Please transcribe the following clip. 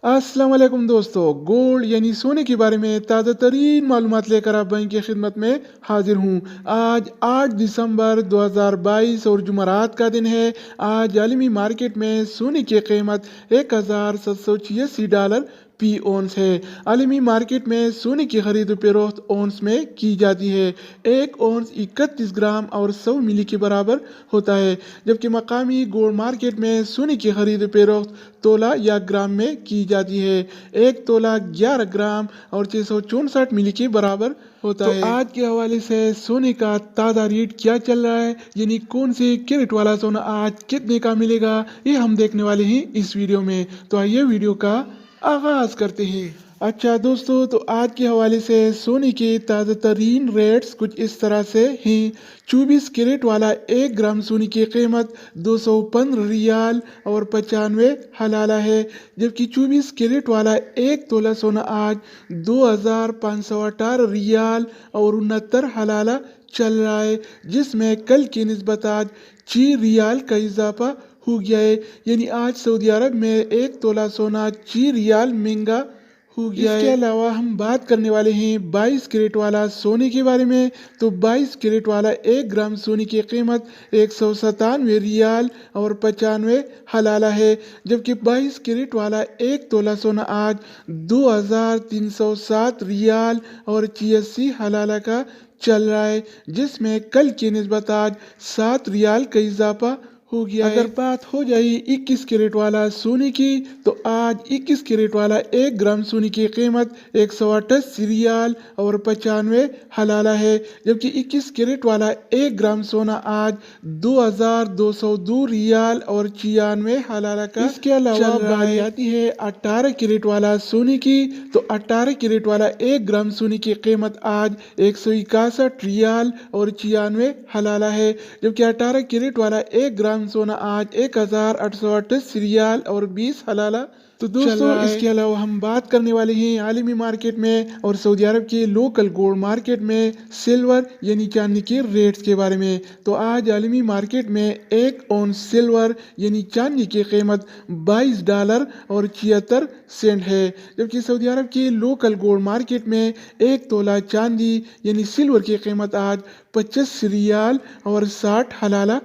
अस्सलाम वालेकुम दोस्तों, गोल्ड यानी सोने के बारे में ताज़ा तरीन मालूमात लेकर आप बैंक की खिदमत में हाजिर हूँ। आज 8 दिसंबर 2022 और जुमरात का दिन है। आज आलमी मार्केट में सोने की कीमत $1786 फी ओंस है। आलमी मार्केट में सोने की खरीद फरोख्त ओंस में की जाती है। एक ओंस 31 ग्राम और 100 मिली के बराबर होता है, जबकि मकामी गोल्ड मार्केट में सोने की खरीद फरोख्त तोला या ग्राम में की जाती है। एक तोला 11 ग्राम और 664 मिली के बराबर होता है। आज के हवाले से सोने का ताज़ा रेट क्या चल रहा है, यानी कौन से कैरेट वाला सोना आज कितने का मिलेगा, ये हम देखने वाले हैं इस वीडियो में। तो आइए वीडियो का आगाज करते हैं। अच्छा दोस्तों, तो आज के हवाले से सोने के ताज़ा तरीन रेट्स कुछ इस तरह से हैं। 24 कैरेट वाला 1 ग्राम सोने की कीमत 215 रियाल और 95 हलाला है, जबकि 24 कैरेट वाला 1 तोला सोना आज 2518 रियाल और 69 हलाला चल रहा है, जिसमें कल की निस्बत आज 4 रियाल का इजाफा हो गया है। यानी आज सऊदी अरब में 1 तोला सोना 4 रियाल महंगा हो गया है। इसके अलावा हम बात करने वाले हैं 22 कैरेट वाला सोने के बारे में। तो 22 कैरेट वाला 1 ग्राम सोने की कीमत 197 रियाल और 95 हलाला है, जबकि 22 कैरेट वाला 1 तोला सोना आज 2307 रियाल और 86 हलाला का चल रहा है, जिसमें कल की निस्बत आज 7 रियाल का इजाफा हो गया है। अगर बात हो जाए 21 कैरेट वाला सोने की, तो आज 21 कैरेट वाला 1 ग्राम सोने की कीमत 128 रियाल और 95 हलाला है, जबकि 21 कैरेट वाला 1 ग्राम सोना आज 2202 रियाल और 96 हलाला का। इसके अलावा बात आती है 18 कैरेट वाला सोने की। तो 18 कैरेट वाला 1 ग्राम सोने की कीमत आज 161 रियाल और 96 हलाला है, जबकि 18 कैरेट वाला 1 ग्राम सोना आज 1838 रियाल और 20 हलाला। तो दोस्तों, इसके अलावा हम बात करने वाले हैं आलमी मार्केट में और सऊदी अरब के लोकल गोल्ड मार्केट में सिल्वर यानी चांदी के रेट्स के बारे में। तो आज आलमी मार्केट में 1 औंस सिल्वर यानी चांदी की कीमत $22 और 76 सेंट है, जबकि सऊदी अरब के लोकल गोल्ड मार्केट में 1 तोला चांदी यानी सिल्वर की कीमत आज 25 रियाल और 60 हलाला